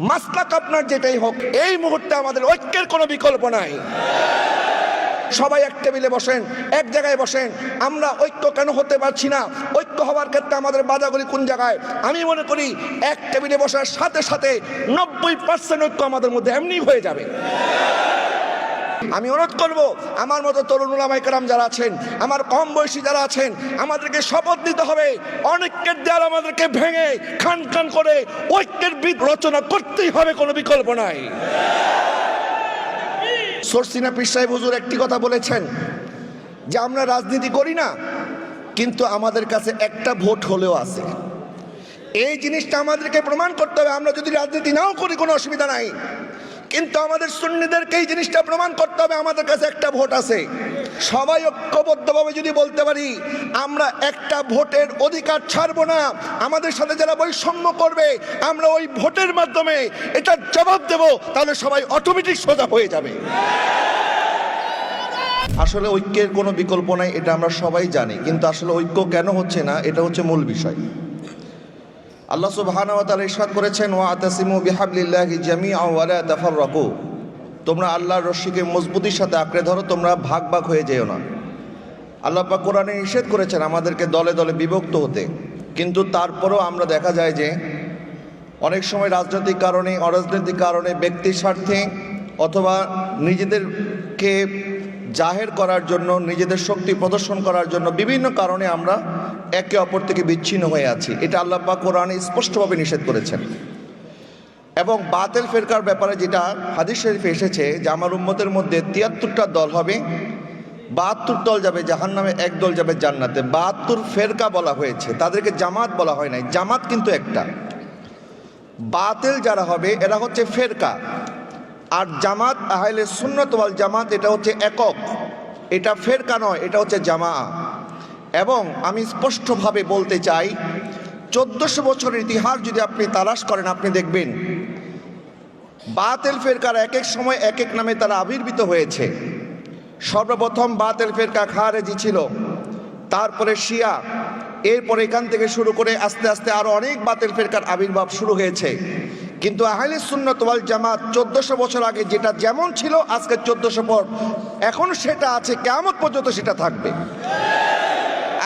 Maslak আপনার যেটাই হোক, এই মুহূর্তে আমাদের ঐক্যের কোনো বিকল্প নাই। সবাই এক টেবিলে বসেন, এক জায়গায় বসেন। আমরা ঐক্য কেন হতে পারছি না? ঐক্য হওয়ার ক্ষেত্রে আমাদের বাধাগুলি কোন জায়গায়? আমি মনে করি এক টেবিলে বসার সাথে সাথে 90% ঐক্য আমাদের মধ্যে এমনি হয়ে যাবে। আমি অনুরোধ করব, আমার মতো তরুণ উলামায়ে কেরাম যারা আছেন, আমার কম বয়সী যারা আছেন, আমাদেরকে শপথ নিতে হবে অনেকের দেয়াল আমাদেরকে ভেঙে খান খান করে ঐক্যের বীজ রচনা করতেই হবে, কোনো বিকল্প নাই। সরসিনা পীর সাহেব হুজুর একটি কথা বলেছেন যে আমরা রাজনীতি করি না, কিন্তু আমাদের কাছে একটা ভোট হলেও আছে। এই জিনিসটা আমাদেরকে প্রমাণ করতে হবে। আমরা যদি রাজনীতি নাও করি কোনো অসুবিধা নাই, কিন্তু আমাদের সুন্নিদেরকে এই জিনিসটা প্রমাণ করতে হবে আমাদের কাছে একটা ভোট আছে। সবাই ঐক্যবদ্ধভাবে যদি বলতে পারি আমরা একটা ভোটের অধিকার ছাড়বো না, আমাদের সাথে যারা বৈষম্য করবে আমরা ওই ভোটের মাধ্যমে এটার জবাব দেব, তাহলে সবাই অটোমেটিক সোজা হয়ে যাবে। আসলে ঐক্যের কোনো বিকল্প নাই, এটা আমরা সবাই জানি, কিন্তু আসলে ঐক্য কেন হচ্ছে না, এটা হচ্ছে মূল বিষয়। আল্লাহ সুবহানাহু ওয়া তাআলা ইরশাদ করেছেন, ওয়াতাসিমু বিহাবলিল্লাহি জামিআন ওয়া লা তাফাররাকু, তোমরা আল্লাহর রশিকে মজবুতির সাথে আঁকড়ে ধরো, তোমরা ভাগ ভাগ হয়ে যেও না। আল্লাহ পাক কোরআনে নিষেধ করেছেন আমাদেরকে দলে দলে বিভক্ত হতে, কিন্তু তারপরেও আমরা দেখা যায় যে অনেক সময় রাজনৈতিক কারণে, অরাজনৈতিক কারণে, ব্যক্তির স্বার্থে অথবা নিজেদেরকে জাহের করার জন্য, নিজেদের শক্তি প্রদর্শন করার জন্য বিভিন্ন কারণে আমরা একে অপর থেকে বিচ্ছিন্ন হয়ে আছি। এটা আল্লাহ পাক কোরআনে স্পষ্টভাবে নিষেধ করেছেন। এবং বাতিল ফেরকার ব্যাপারে যেটা হাদিস শরীফে এসেছে যে আমার উম্মতের মধ্যে ৭৩টা দল হবে, ৭২ দল যাবে জাহান্নামে, এক দল যাবে জান্নাতে। ৭২ ফেরকা বলা হয়েছে, তাদেরকে জামাত বলা হয় নাই। জামাত কিন্তু একটা। বাতিল যারা হবে এরা হচ্ছে ফেরকা, আর জামাত আহলে সুন্নাত ওয়াল জামাত এটা হচ্ছে একক, এটা ফেরকা নয়, এটা হচ্ছে জামা। এবং আমি স্পষ্টভাবে বলতে চাই 1400 বছরের ইতিহাস যদি আপনি তালাশ করেন, আপনি দেখবেন বাতিল ফেরকার এক এক সময় এক এক নামে তারা আবির্ভূত হয়েছে। সর্বপ্রথম বাতিল ফেরকা খারেজি ছিল, তারপরে শিয়া, এরপরে এখান থেকে শুরু করে আস্তে আস্তে আরও অনেক বাতিল ফেরকার আবির্ভাব শুরু হয়েছে। কিন্তু আহলে সুন্নাত ওয়াল জামাত 1400 বছর আগে যেটা যেমন ছিল আজকে 1400 পর এখন সেটা আছে, কিয়ামত পর্যন্ত সেটা থাকবে।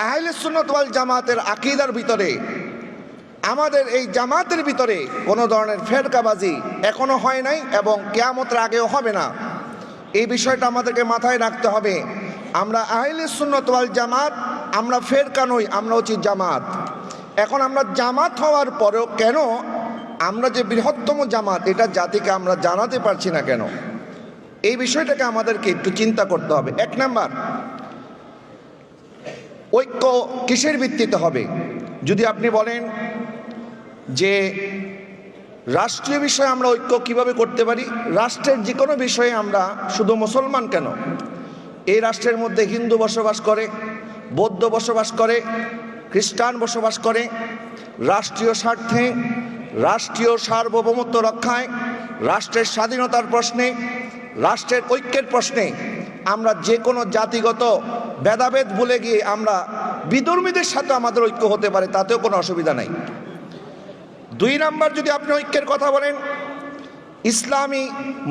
আহলে সুন্নাত ওয়াল জামাতের আকীদার ভিতরে, আমাদের এই জামাতের ভিতরে কোনো ধরনের ফেরকাবাজি এখনো হয় নাই এবং কিয়ামতের আগেও হবে না। এই বিষয়টা আমাদেরকে মাথায় রাখতে হবে। আমরা আহলে সুন্নাত ওয়াল জামাত, আমরা ফেরকা নই, আমরা হচ্ছি জামাত। এখন আমরা জামাত হওয়ার পরেও কেন আমরা যে বৃহত্তম জামাত এটা জাতিকে আমরা জানাতে পারছি না কেন? এই বিষয়টাকে আমাদেরকে একটু চিন্তা করতে হবে। এক নাম্বার, ঐক্য কিসের ভিত্তিতে হবে? যদি আপনি বলেন যে রাষ্ট্রীয় বিষয়ে আমরা ঐক্য কিভাবে করতে পারি, রাষ্ট্রের যে কোনো বিষয়ে আমরা, শুধু মুসলমান কেন, এই রাষ্ট্রের মধ্যে হিন্দু বসবাস করে, বৌদ্ধ বসবাস করে, খ্রিস্টান বসবাস করে। রাষ্ট্রীয় স্বার্থে, রাষ্ট্রীয় সার্বভৌমত্ব রক্ষায়, রাষ্ট্রের স্বাধীনতার প্রশ্নে, রাষ্ট্রের ঐক্যের প্রশ্নে আমরা যে কোনো জাতিগত ভেদাভেদ ভুলে গিয়ে আমরা বিধর্মীদের সাথে আমাদের ঐক্য হতে পারে, তাতেও কোনো অসুবিধা নাই। 2 নাম্বার, যদি আপনি ঐক্যের কথা বলেন, ইসলামী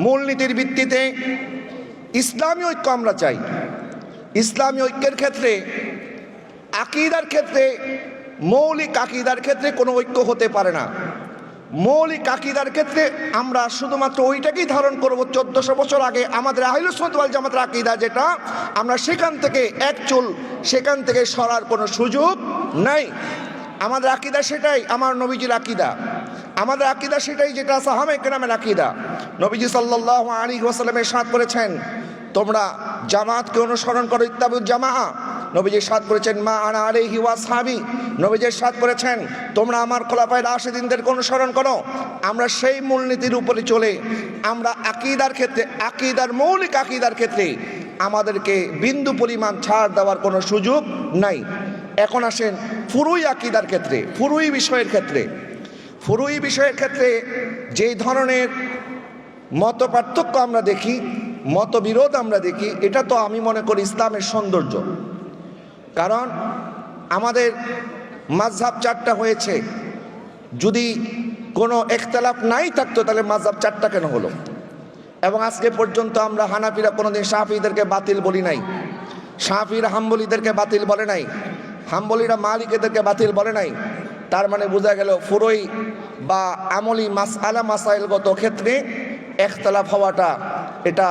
মূলনীতির ভিত্তিতে ইসলামী ঐক্য আমরা চাই। ইসলামী ঐক্যের ক্ষেত্রে, আকীদার ক্ষেত্রে, মৌলিক আকীদার ক্ষেত্রে কোনো ঐক্য হতে পারে না। মৌলিক আকীদার ক্ষেত্রে আমরা শুধুমাত্র ওইটাকেই ধারণ করব 1400 বছর আগে আমাদের আহলে সুন্নাত ওয়াল জামাতের আকীদা যেটা, আমরা সেখান থেকে এক চুল সেখান থেকে সরার কোনো সুযোগ নাই। আমাদের আকীদা সেটাই, আমার নবীজির আকীদা। আমাদের আকীদা সেটাই যেটা সাহাবায়ে কেরামের আকীদা। নবীজি সাল্লাল্লাহু আলাইহি ওয়াসাল্লাম ইরশাদ করেছেন, তোমরা জামাতকে অনুসরণ করো, ইত্তাবিউজ জামাআ। নবীজি ইরশাদ করেছেন, মা আনা আলাইহি ওয়া আসহাবি। নবীজি ইরশাদ করেছেন, তোমরা আমার খোলাফায়ে রাশিদিনদেরকে অনুসরণ করো। আমরা সেই মূলনীতির উপরে চলে আমরা আকীদার ক্ষেত্রে, আকীদার মৌলিক আকীদার ক্ষেত্রে আমাদেরকে বিন্দু পরিমাণ ছাড় দেওয়ার কোনো সুযোগ নাই। এখন আসেন ফুরুই আকীদার ক্ষেত্রে, ফুরুই বিষয়ের ক্ষেত্রে। ফুরুই বিষয়ের ক্ষেত্রে যেই ধরনের মত পার্থক্য আমরা দেখি, মতবিরোধ আমরা দেখি, এটা তো আমি মনে করি ইসলামের সৌন্দর্য। কারণ আমাদের মাযহাব 4টা হয়েছে, যদি কোনো ইখতিলাফ নাই থাকতো তাহলে মাযহাব 4টা কেন হলো? এবং আজকে পর্যন্ত আমরা হানাফিরা কোনোদিন শাফিঈদেরকে বাতিল বলি নাই, শাফিঈরা হাম্বলীদেরকে বাতিল বলে নাই, হাম্বলীরা মালিকীদেরকে বাতিল বলে নাই। তার মানে বোঝা গেল ফুরুই বা আমলি মাসআলা মাসাইলগত ক্ষেত্রে ইখতিলাফ হওয়াটা এটা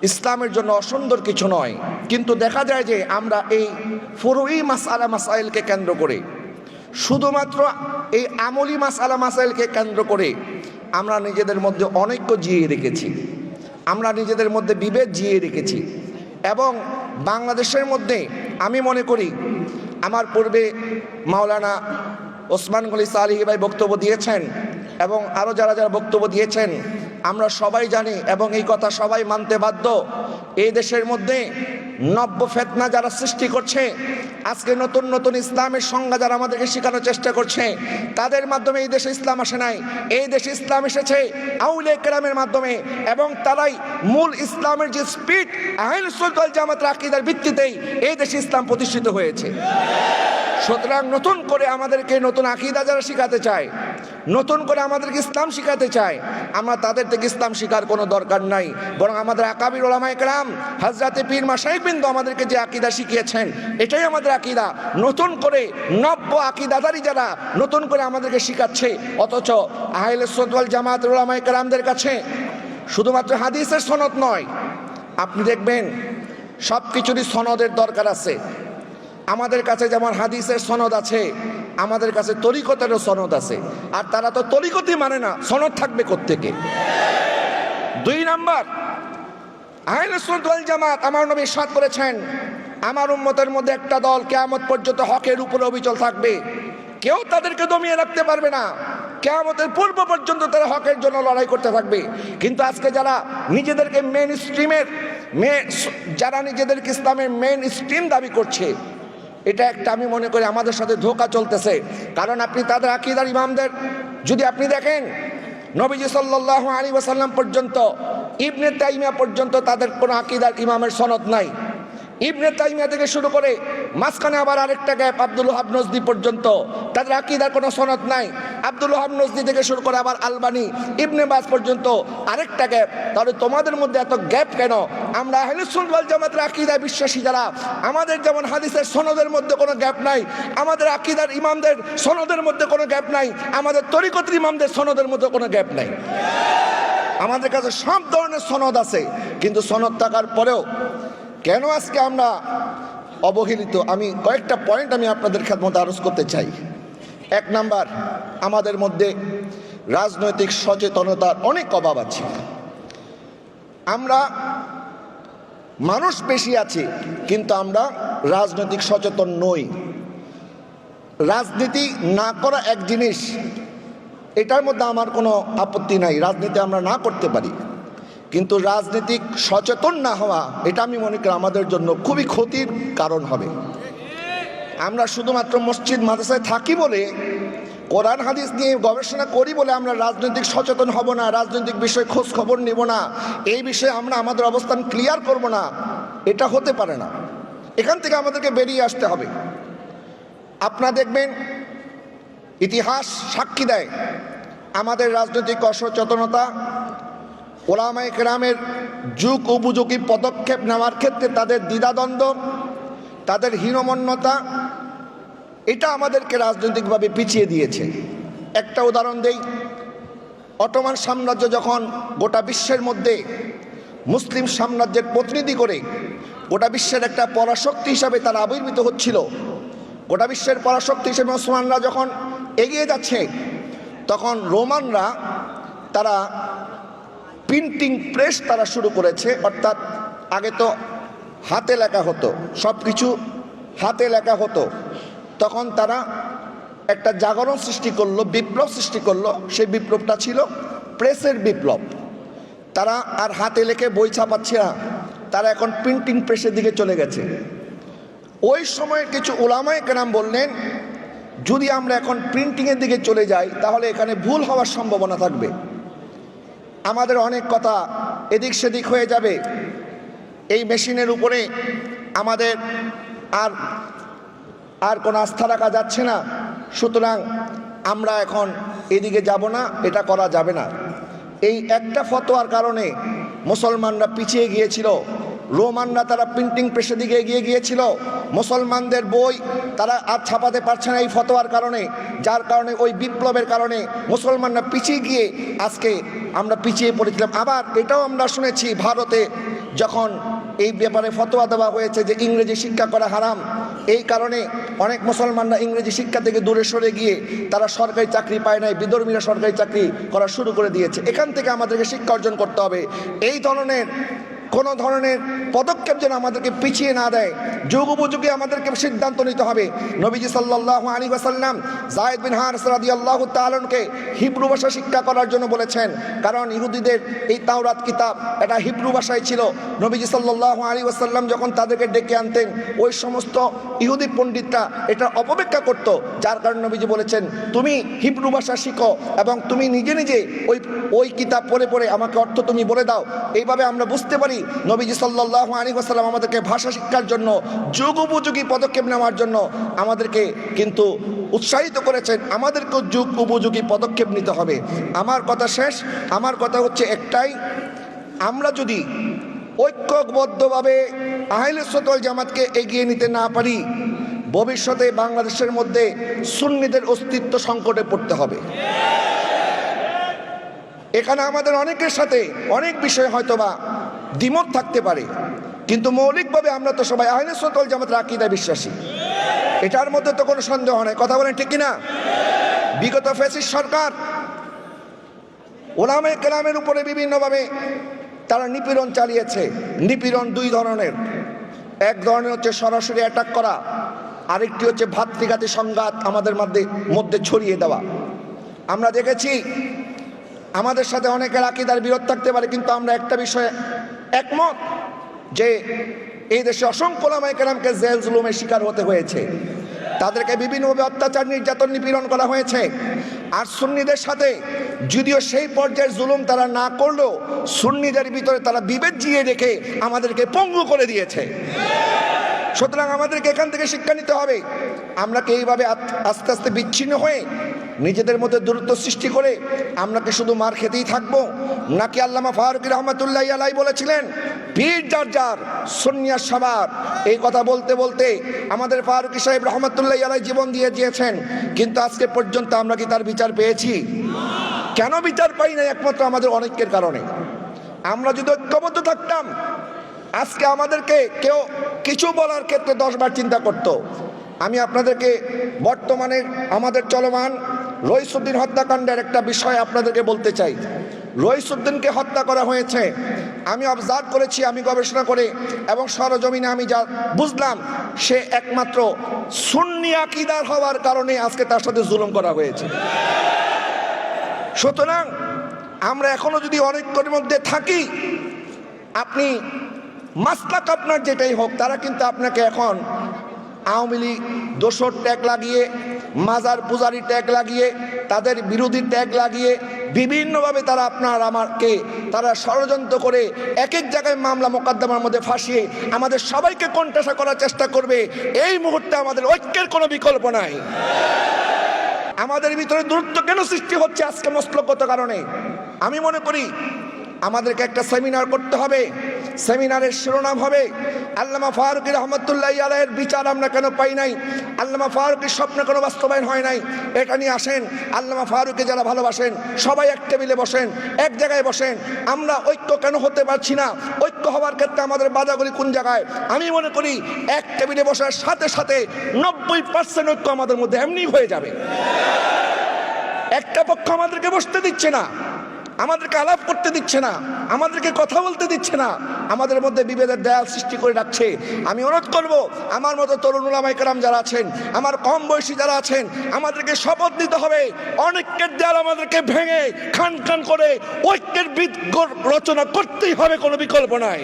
ইসলামের জন্য অসুন্দর কিছু নয়। কিন্তু দেখা যায় যে আমরা এই ফুরুই মাসআলা মাসাইলকে কেন্দ্র করে, শুধুমাত্র এই আমলি মাসআলা মাসাইলকে কেন্দ্র করে আমরা নিজেদের মধ্যে অনৈক্য জিয়ে রেখেছি, আমরা নিজেদের মধ্যে বিভেদ জিয়ে রেখেছি। এবং বাংলাদেশের মধ্যে আমি মনে করি, আমার পূর্বে মাওলানা ওসমান গনি সালেহী ভাই বক্তব্য দিয়েছেন এবং আরও যারা যারা বক্তব্য দিয়েছেন, আমরা সবাই জানি এবং এই কথা সবাই মানতে বাধ্য, এই দেশের মধ্যে নব্য ফিতনা যারা সৃষ্টি করছে, আজকে নতুন নতুন ইসলামের সংজ্ঞা যারা আমাদেরকে শেখানোর চেষ্টা করছে, তাদের মাধ্যমে এই দেশে ইসলাম আসে নাই। এই দেশে ইসলাম এসেছে আউলিয়া কেরামের মাধ্যমে, এবং তারাই মূল ইসলামের যে স্পিরিট আহলে সুন্নাত ওয়াল জামাতের আকীদার ভিত্তিতেই এই দেশে ইসলাম প্রতিষ্ঠিত হয়েছে। সুতরাং নতুন করে আমাদেরকে নতুন আকীদা যারা শিখাতে চায়, নতুন করে আমাদেরকে ইসলাম শিখাতে চায়, আমরা তাদের থেকে ইসলাম শিখার কোনো দরকার নাই। বরং আমাদের আকাবির উলামায়ে কেরাম হযরতে পীর মাশায়েখবৃন্দ আমাদেরকে যে আকীদা শিখিয়েছেন এটাই আমাদের আকীদা। নতুন করে নব্য আকীদাদারি যারা নতুন করে আমাদেরকে শিখাচ্ছে, অথচ আহলে সুন্নাত ওয়াল জামাতের উলামায়ে কেরামদের কাছে শুধুমাত্র হাদিসের সনদ নয়, আপনি দেখবেন সব কিছুরই সনদের দরকার আছে। আমাদের কাছে যেমন হাদিসের সনদ আছে, আমাদের কাছে তরিকতেরও সনদ আছে। আর তারা তো তরিকতই মানে না, সনদ থাকবে কোত্থেকে? 2 নাম্বার, আহলে সুন্নাত ওয়াল জামাত আমার নবী ইরশাদ করেছেন, আমার উম্মতের মধ্যে একটা দল কিয়ামত পর্যন্ত হকের উপরে অবিচল থাকবে, কেউ তাদেরকে দমিয়ে রাখতে পারবে না, কিয়ামতের পূর্ব পর্যন্ত তারা হকের জন্য লড়াই করতে থাকবে। কিন্তু আজকে যারা নিজেদেরকে মেইন স্ট্রিমের যারা নিজেদেরকে ইসলামের মেইন স্ট্রিম দাবি করছে, এটা একটা আমি মনে করি আমাদের সাথে ধোঁকা চলতেছে। কারণ আপনি তাদের আকীদার ইমামদের যদি আপনি দেখেন, নবীজি সাল্লাল্লাহু আলাইহি ওয়াসাল্লাম পর্যন্ত, ইবনে তাইমিয়া পর্যন্ত তাদের কোনো আকীদার ইমামের সনদ নাই। ইবনে তাইমিয়া থেকে শুরু করে মাঝখানে আবার আরেকটা গ্যাপ আব্দুল ওয়াহাব নজদি পর্যন্ত, তাদের আকীদার কোনো সনদ নাই। আব্দুল ওয়াহাব নজদি থেকে শুরু করে আবার আলবানি, ইবনে বাজ পর্যন্ত আরেকটা গ্যাপ। তাহলে তোমাদের মধ্যে এত গ্যাপ কেন? আমরা আহলে সুন্নাত ওয়াল জামাতের আকীদায় বিশ্বাসী যারা, আমাদের যেমন হাদিসের সনদের মধ্যে কোনো গ্যাপ নাই, আমাদের আকীদার ইমামদের সনদের মধ্যে কোনো গ্যাপ নাই, আমাদের তরিকতের ইমামদের সনদের মধ্যে কোনো গ্যাপ নাই। আমাদের কাছে সব ধরনের সনদ আছে, কিন্তু সনদ থাকার পরেও কেন আজকে আমরা অবহেলিত? আমি কয়েকটা পয়েন্ট আমি আপনাদের খেদমতে আরজ করতে চাই। 1 নাম্বার, আমাদের মধ্যে রাজনৈতিক সচেতনতার অনেক অভাব আছে। আমরা মানুষ বেশি আছে, কিন্তু আমরা রাজনৈতিক সচেতন নই। রাজনীতি না করা এক জিনিস, এটার মধ্যে আমার কোনো আপত্তি নাই, রাজনীতি আমরা না করতে পারি, কিন্তু রাজনৈতিক সচেতন না হওয়া এটা আমি মনে করি আমাদের জন্য খুবই ক্ষতির কারণ হবে। আমরা শুধুমাত্র মসজিদ মাদ্রাসায় থাকি বলে, কোরআন হাদিস নিয়ে গবেষণা করি বলে আমরা রাজনৈতিক সচেতন হব না, রাজনৈতিক বিষয়ে খোঁজ খবর নেব না, এই বিষয়ে আমরা আমাদের অবস্থান ক্লিয়ার করব না, এটা হতে পারে না। এখান থেকে আমাদেরকে বেরিয়ে আসতে হবে। আপনারা দেখবেন ইতিহাস সাক্ষী দেয় আমাদের রাজনৈতিক অসচেতনতা, উলামায়ে কেরামের যুগ উপযোগী পদক্ষেপ নেওয়ার ক্ষেত্রে তাদের দ্বিধাদ্বন্দ্ব, তাদের হীনমন্যতা, এটা আমাদেরকে রাজনৈতিকভাবে পিছিয়ে দিয়েছে। একটা উদাহরণ দেই, অটোমান সাম্রাজ্য যখন গোটা বিশ্বের মধ্যে মুসলিম সাম্রাজ্যের প্রতিনিধি করে গোটা বিশ্বের একটা পরাশক্তি হিসাবে তারা আবির্ভূত হচ্ছিল, গোটা বিশ্বের পরাশক্তি হিসেবে ওসমানরা যখন এগিয়ে যাচ্ছে, তখন রোমানরা তারা প্রিন্টিং প্রেস তারা শুরু করেছে। অর্থাৎ আগে তো হাতে লেখা হতো, সব কিছু হাতে লেখা হতো, তখন তারা একটা জাগরণ সৃষ্টি করলো, বিপ্লব সৃষ্টি করলো। সেই বিপ্লবটা ছিল প্রেসের বিপ্লব। তারা আর হাতে লেখে বই ছাপাচ্ছে না, তারা এখন প্রিন্টিং প্রেসের দিকে চলে গেছে। ওই সময়ের কিছু উলামায়ে কেরাম বললেন, যদি আমরা এখন প্রিন্টিংয়ের দিকে চলে যাই তাহলে এখানে ভুল হওয়ার সম্ভাবনা থাকবে, আমাদের অনেক কথা এদিক সেদিক হয়ে যাবে, এই মেশিনের উপরে আমাদের আর কোনো আস্থা রাখা যাচ্ছে না। সুতরাং আমরা এখন এদিকে যাব না, এটা করা যাবে না। এই একটা ফতোয়ার কারণে মুসলমানরা পিছিয়ে গিয়েছিল। রোমানরা তারা প্রিন্টিং প্রেসের দিকে এগিয়ে গিয়েছিল। মুসলমানদের বই তারা আর ছাপাতে পারছে না এই ফতোয়ার কারণে, যার কারণে ওই বিপ্লবের কারণে মুসলমানরা পিছিয়ে গিয়ে আজকে আমরা পিছিয়ে পড়েছিলাম। আবার এটাও আমরা শুনেছি ভারতে যখন এই ব্যাপারে ফতোয়া দেওয়া হয়েছে যে ইংরেজি শিক্ষা করা হারাম, এই কারণে অনেক মুসলমানরা ইংরেজি শিক্ষা থেকে দূরে সরে গিয়ে তারা সরকারি চাকরি পায় নাই, বিধর্মীরা সরকারি চাকরি করা শুরু করে দিয়েছে। এখান থেকে আমাদেরকে শিক্ষা অর্জন করতে হবে। এই ধরনের কোনো ধরনের পদক্ষেপ যেন আমাদেরকে পিছিয়ে না দেয়, যুগ উপযোগী আমাদেরকে সিদ্ধান্ত নিতে হবে। নবীজি সাল্লাল্লাহু আলাইহি ওয়াসাল্লাম যায়েদ বিন হারিস রাদিয়াল্লাহু তাআলা আনহুকে হিব্রু ভাষা শিক্ষা করার জন্য বলেছেন, কারণ ইহুদিদের এই তাওরাত কিতাব এটা হিব্রু ভাষায় ছিল। নবীজি সাল্লাল্লাহু আলাইহি ওয়াসাল্লাম যখন তাদেরকে ডেকে আনতেন, ওই সমস্ত ইহুদি পণ্ডিতরা এটা অপব্যাখ্যা করত, যার কারণে নবীজি বলেছেন তুমি হিব্রু ভাষা শিখো এবং তুমি নিজে নিজে ওই কিতাব পড়ে পড়ে আমাকে অর্থ তুমি বলে দাও। এইভাবে আমরা বুঝতে পারি নবীজি সাল্লাল্লাহু আলাইহি ওয়াসাল্লাম আমাদেরকে ভাষা শিক্ষার জন্য যুগ উপযোগী পদক্ষেপ নেওয়ার জন্য আমাদেরকে কিন্তু উৎসাহিত করেছেন। আমাদেরকেও যুগ উপযোগী পদক্ষেপ নিতে হবে। আমার কথা শেষ। আমার কথা হচ্ছে একটাই, আমরা যদি ঐক্যবদ্ধভাবে আহলে সুন্নাত ওয়াল জামাতকে এগিয়ে নিতে না পারি, ভবিষ্যতে বাংলাদেশের মধ্যে সুন্নিদের অস্তিত্ব সংকটে পড়তে হবে। এখানে আমাদের অনেকের সাথে অনেক বিষয় হয়তোবা দ্বিমত থাকতে পারে, কিন্তু মৌলিকভাবে আমরা তো সবাই আহলে সুন্নাত ওয়াল জামাতের আকীদায় বিশ্বাসী, এটার মধ্যে তো কোনো সন্দেহ নেই। কথা বলেন ঠিক কিনা? বিগত ফ্যাসিস্ট সরকার উলামায়ে কেরামের উপরে বিভিন্নভাবে তারা নিপীড়ন চালিয়েছে। নিপীড়ন দুই ধরনের, এক ধরনের হচ্ছে সরাসরি অ্যাটাক করা, আরেকটি হচ্ছে ভাতৃঘাতী সংঘাত আমাদের মধ্যে ছড়িয়ে দেওয়া। আমরা দেখেছি আমাদের সাথে অনেকের আকীদার বিরোধ থাকতে পারে, কিন্তু আমরা একটা বিষয়ে একমত যে এই দেশে অসংখ্য উলামায়ে কেরামকে জেল জুলুমের শিকার হতে হয়েছে, তাদেরকে বিভিন্নভাবে অত্যাচার নির্যাতন নিপীড়ন করা হয়েছে। আর সুন্নিদের সাথে যদিও সেই পর্যায়ের জুলুম তারা না করলেও সুন্নিদের ভিতরে তারা বিভেদ জিয়ে রেখে আমাদেরকে পঙ্গু করে দিয়েছে। সুতরাং আমাদেরকে এখান থেকে শিক্ষা নিতে হবে। আমরা কি এইভাবে আস্তে আস্তে বিচ্ছিন্ন হয়ে নিজেদের মধ্যে দূরত্ব সৃষ্টি করে আমরা কি শুধু মার খেতেই থাকবো, নাকি আল্লামা ফারুকী রহমাতুল্লাহি আলাইহি বলেছিলেন পীর যার যার সুন্নিয়াত সবার। এই কথা বলতে বলতে আমাদের ফারুকী সাহেব রহমাতুল্লাহি আলাইহি জীবন দিয়ে দিয়েছেন, কিন্তু আজকে পর্যন্ত আমরা কি তার বিচার পেয়েছি? কেন বিচার পাই না? একমাত্র আমাদের অনেকের কারণে। আমরা যদি ঐক্যবদ্ধ থাকতাম, আজকে আমাদেরকে কেউ কিছু বলার ক্ষেত্রে 10 বার চিন্তা করত। আমি আপনাদেরকে বর্তমানে আমাদের চলমান রইসুদ্দিন হত্যাকাণ্ডের একটা বিষয় আপনাদেরকে বলতে চাই। রইসুদ্দিনকে হত্যা করা হয়েছে, আমি অবজার্ভ করেছি, আমি গবেষণা করে এবং সরজমিনে আমি যা বুঝলাম, সে একমাত্র সুন্নি আকীদার হওয়ার কারণে আজকে তার সাথে জুলুম করা হয়েছে। সুতরাং আমরা এখনো যদি অনৈক্যের মধ্যে থাকি, আপনি মাসলাক আপনার যেটাই হোক, তারা কিন্তু আপনাকে এখন আওয়ামী লীগ দোসর ট্যাগ লাগিয়ে, মাজার পূজারি ট্যাগ লাগিয়ে, তাদের বিরোধী ট্যাগ লাগিয়ে বিভিন্নভাবে তারা আপনার আমাকে তারা ষড়যন্ত্র করে এক এক জায়গায় মামলা মোকদ্দমার মধ্যে ফাঁসিয়ে আমাদের সবাইকে কোণঠাসা করার চেষ্টা করবে। এই মুহূর্তে আমাদের ঐক্যের কোনো বিকল্প নাই। আমাদের ভিতরে দূরত্ব কেন সৃষ্টি হচ্ছে আজকে মসলকগত কারণে? আমি মনে করি আমাদেরকে একটা সেমিনার করতে হবে। সেমিনারের শিরোনাম হবে আল্লামা ফারুকী রহমাতুল্লাহি আলাইহির বিচার আমরা কেন পাই নাই, আল্লামা ফারুকীর স্বপ্ন কেন বাস্তবায়ন হয় নাই, এটা নিয়ে আসেন। আল্লামা ফারুকী যারা ভালোবাসেন সবাই এক টেবিলে বসেন, এক জায়গায় বসেন। আমরা ঐক্য কেন হতে পারছি না? ঐক্য হওয়ার ক্ষেত্রে আমাদের বাধাগুলি কোন জায়গায়? আমি মনে করি এক টেবিলে বসার সাথে সাথে 90% ঐক্য আমাদের মধ্যে এমনি হয়ে যাবে। একটা পক্ষ আমাদেরকে বসতে দিচ্ছে না, আমাদেরকে আলাপ করতে দিচ্ছে না, আমাদেরকে কথা বলতে দিচ্ছে না, আমাদের মধ্যে বিভেদের দেয়াল সৃষ্টি করে রাখছে। আমি অনুরোধ করব, আমার মতো তরুণ উলামায়ে কেরাম যারা আছেন, আমার কম বয়সী যারা আছেন, আমাদেরকে শপথ নিতে হবে অনৈক্যের দেয়াল আমাদেরকে ভেঙে খান খান করে ঐক্যের বীজ রচনা করতেই হবে, কোনো বিকল্প নাই।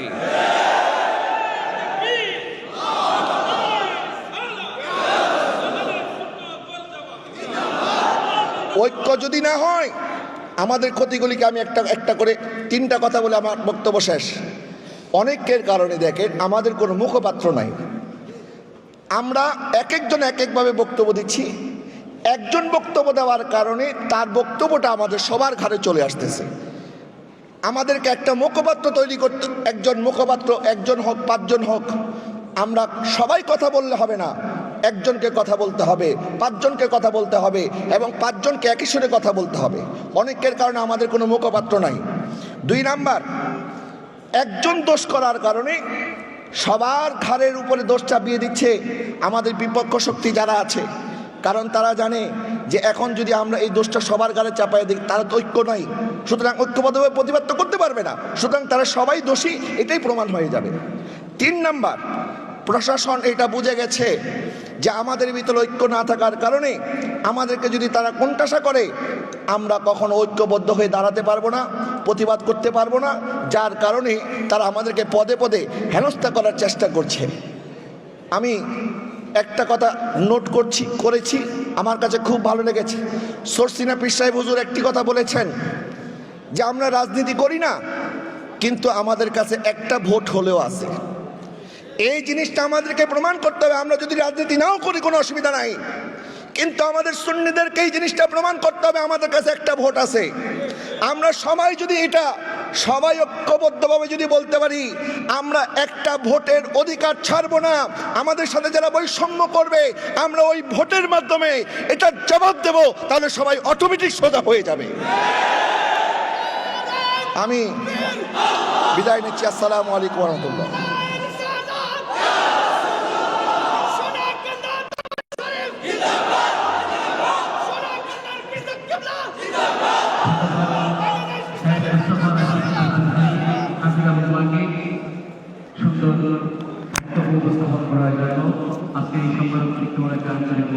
ঐক্য যদি না হয় আমাদের ক্ষতিগুলিকে আমি একটা করে 3টা কথা বলে আমার বক্তব্য শেষ। অনেকের কারণে দেখেন আমাদের কোনো মুখপাত্র নাই, আমরা এক একজন এক একভাবে বক্তব্য দিচ্ছি, একজন বক্তব্য দেওয়ার কারণে তার বক্তব্যটা আমাদের সবার ঘাড়ে চলে আসতেছে। আমাদেরকে একটা মুখপাত্র তৈরি করতে, একজন হোক 5 জন হোক, আমরা সবাই কথা বললে হবে না, একজনকে কথা বলতে হবে, 5 জনকে কথা বলতে হবে এবং 5 জনকে একই সুরে কথা বলতে হবে। অনেকের কারণে আমাদের কোনো মুখপাত্র নাই। 2 নাম্বার, একজন দোষ করার কারণে সবার ঘাড়ের উপরে দোষ চাপিয়ে দিচ্ছে আমাদের বিপক্ষ শক্তি যারা আছে, কারণ তারা জানে যে এখন যদি আমরা এই দোষটা সবার ঘাড়ে চাপাই দিই তারা তো ঐক্য নাই, সুতরাং ঐক্যবদ্ধভাবে প্রতিবাদ তো করতে পারবে না, সুতরাং তারা সবাই দোষী, এটাই প্রমাণ হয়ে যাবে। 3 নাম্বার, প্রশাসন এটা বুঝে গেছে যে আমাদের ভিতরে ঐক্য না থাকার কারণে আমাদেরকে যদি তারা কোণঠাসা করে আমরা কখনো ঐক্যবদ্ধ হয়ে দাঁড়াতে পারবো না, প্রতিবাদ করতে পারবো না, যার কারণে তারা আমাদেরকে পদে পদে হেনস্থা করার চেষ্টা করছে। আমি একটা কথা নোট করেছি, আমার কাছে খুব ভালো লেগেছে। সরসিনা পীর সাহেব হুজুর একটি কথা বলেছেন যে আমরা রাজনীতি করি না, কিন্তু আমাদের কাছে একটা ভোট হলেও আছে। এই জিনিসটা আমাদেরকে প্রমাণ করতে হবে। আমরা যদি রাজনীতি নাও করি কোনো অসুবিধা নাই, কিন্তু আমাদের সুন্নিদেরকে এই জিনিসটা প্রমাণ করতে হবে আমাদের কাছে একটা ভোট আছে। আমরা সবাই ঐক্যবদ্ধভাবে যদি বলতে পারি আমরা একটা ভোটের অধিকার ছাড়বো না, আমাদের সাথে যারা বৈষম্য করবে আমরা ওই ভোটের মাধ্যমে এটার জবাব দেব, তাহলে সবাই অটোমেটিক সোজা হয়ে যাবে। আমি বিদায় নিচ্ছি। আসসালামু আলাইকুম ওয়া রাহমাতুল্লাহ। সুন্দর উপস্থাপন করার জন্য আজকে এই সম্মেলন আন্তরিক